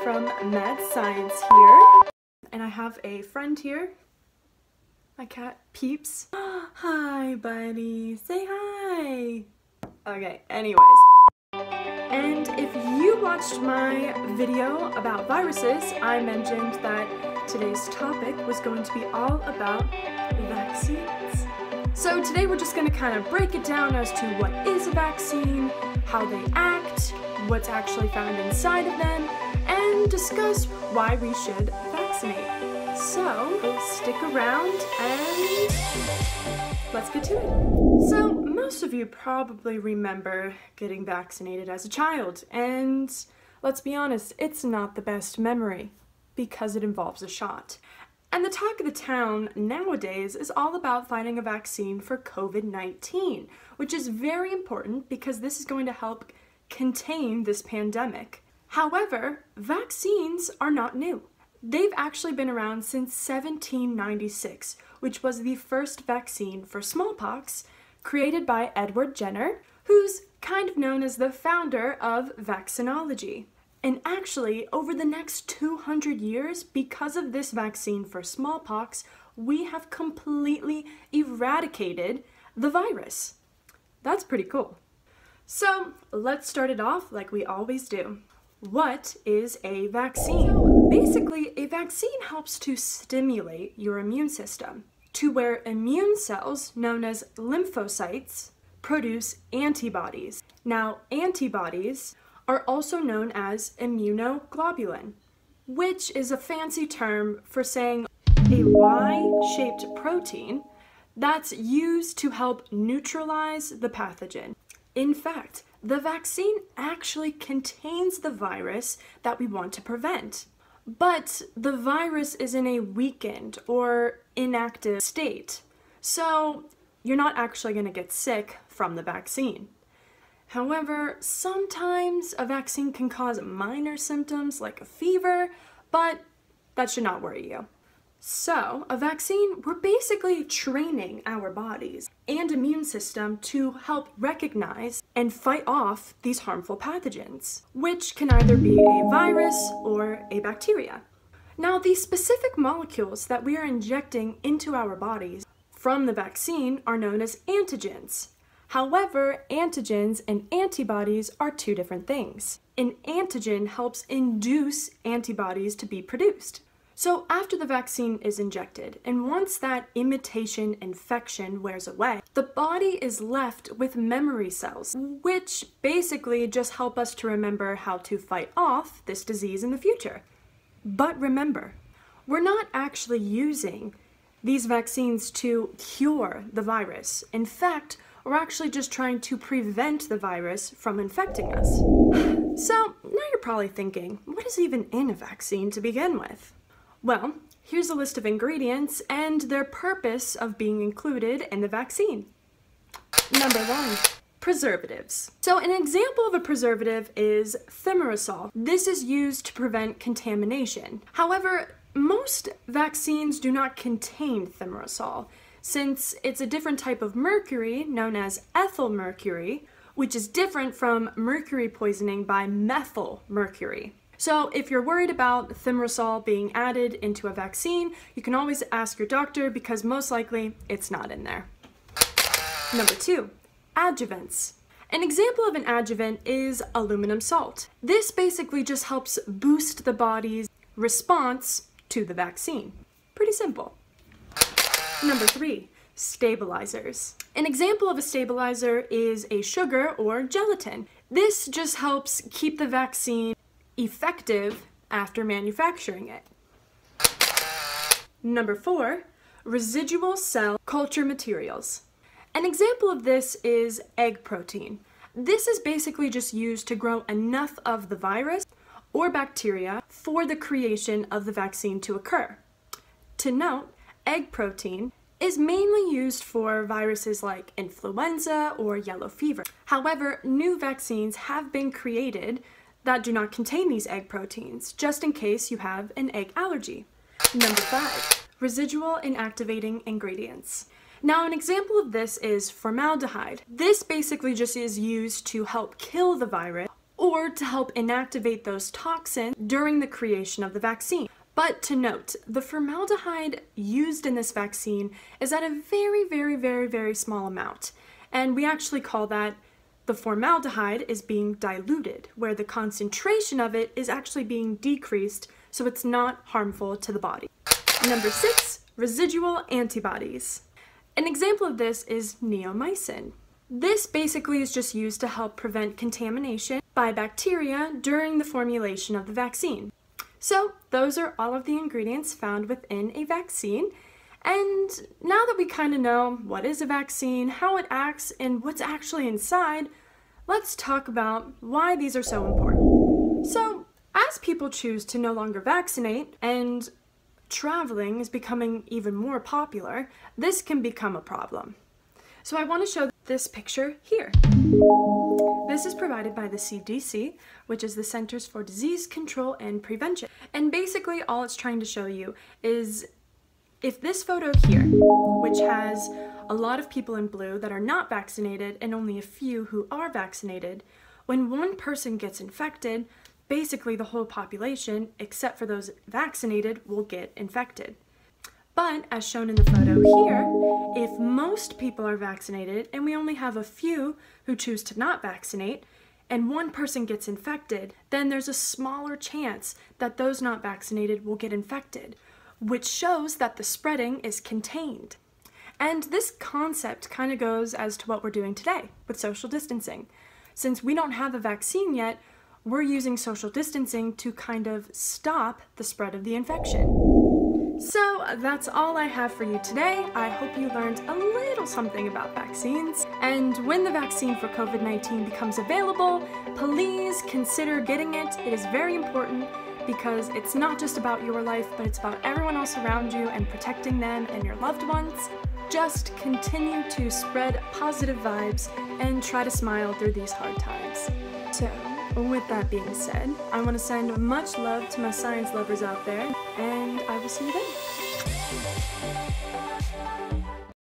from Mad Science here, and I have a friend here, my cat Peeps. Hi buddy, say hi! Okay, anyways. And if you watched my video about viruses, I mentioned that today's topic was going to be all about vaccines. So today we're just going to kind of break it down as to what is a vaccine, how they act, what's actually found inside of them, and discuss why we should vaccinate. So stick around and let's get to it. So most of you probably remember getting vaccinated as a child, and let's be honest, it's not the best memory because it involves a shot. And the talk of the town nowadays is all about finding a vaccine for COVID-19, which is very important because this is going to help contain this pandemic. However, vaccines are not new. They've actually been around since 1796, which was the first vaccine for smallpox created by Edward Jenner, who's kind of known as the founder of vaccinology. And actually, over the next 200 years, because of this vaccine for smallpox, we have completely eradicated the virus. That's pretty cool. So let's start it off like we always do. What is a vaccine? So basically, a vaccine helps to stimulate your immune system to where immune cells, known as lymphocytes, produce antibodies. Now, antibodies are also known as immunoglobulin, which is a fancy term for saying a Y-shaped protein that's used to help neutralize the pathogen. In fact, the vaccine actually contains the virus that we want to prevent, but the virus is in a weakened or inactive state, so you're not actually going to get sick from the vaccine. However, sometimes a vaccine can cause minor symptoms like a fever, but that should not worry you. So, a vaccine, we're basically training our bodies and immune system to help recognize and fight off these harmful pathogens, which can either be a virus or a bacteria. Now, the specific molecules that we are injecting into our bodies from the vaccine are known as antigens. However, antigens and antibodies are two different things. An antigen helps induce antibodies to be produced. So after the vaccine is injected, and once that imitation infection wears away, the body is left with memory cells, which basically just help us to remember how to fight off this disease in the future. But remember, we're not actually using these vaccines to cure the virus. In fact, we're actually just trying to prevent the virus from infecting us. So now you're probably thinking, what is even in a vaccine to begin with? Well, here's a list of ingredients and their purpose of being included in the vaccine. Number 1, preservatives. So an example of a preservative is thimerosal. This is used to prevent contamination. However, most vaccines do not contain thimerosal, since it's a different type of mercury known as ethyl mercury, which is different from mercury poisoning by methyl mercury. So if you're worried about thimerosal being added into a vaccine, you can always ask your doctor because most likely it's not in there. Number 2, adjuvants. An example of an adjuvant is aluminum salt. This basically just helps boost the body's response to the vaccine. Pretty simple. Number 3, stabilizers. An example of a stabilizer is a sugar or gelatin. This just helps keep the vaccine effective after manufacturing it. Number 4, residual cell culture materials. An example of this is egg protein. This is basically just used to grow enough of the virus or bacteria for the creation of the vaccine to occur. To note, egg protein is mainly used for viruses like influenza or yellow fever. However, new vaccines have been created that do not contain these egg proteins, just in case you have an egg allergy. Number 5, residual inactivating ingredients. Now, an example of this is formaldehyde. This basically just is used to help kill the virus or or to help inactivate those toxins during the creation of the vaccine. But to note, the formaldehyde used in this vaccine is at a very small amount. And we actually call that the formaldehyde is being diluted, where the concentration of it is actually being decreased so it's not harmful to the body. Number 6, residual antibodies. An example of this is neomycin. This basically is just used to help prevent contamination by bacteria during the formulation of the vaccine. So those are all of the ingredients found within a vaccine. And now that we kind of know what is a vaccine, how it acts, and what's actually inside, let's talk about why these are so important. So as people choose to no longer vaccinate and traveling is becoming even more popular, this can become a problem. So I want to show this picture here. This is provided by the CDC, which is the Centers for Disease Control and Prevention. And basically all it's trying to show you is if this photo here, which has a lot of people in blue that are not vaccinated and only a few who are vaccinated, when one person gets infected, basically the whole population, except for those vaccinated, will get infected. But as shown in the photo here, if most people are vaccinated and we only have a few who choose to not vaccinate, and one person gets infected, then there's a smaller chance that those not vaccinated will get infected, which shows that the spreading is contained. And this concept kind of goes as to what we're doing today with social distancing. Since we don't have a vaccine yet, we're using social distancing to kind of stop the spread of the infection. So that's all I have for you today. I hope you learned a little something about vaccines. And when the vaccine for COVID-19 becomes available, please consider getting it. It is very important because it's not just about your life, but it's about everyone else around you and protecting them and your loved ones. Just continue to spread positive vibes and try to smile through these hard times. So, with that being said, I want to send much love to my science lovers out there, and I will see you then.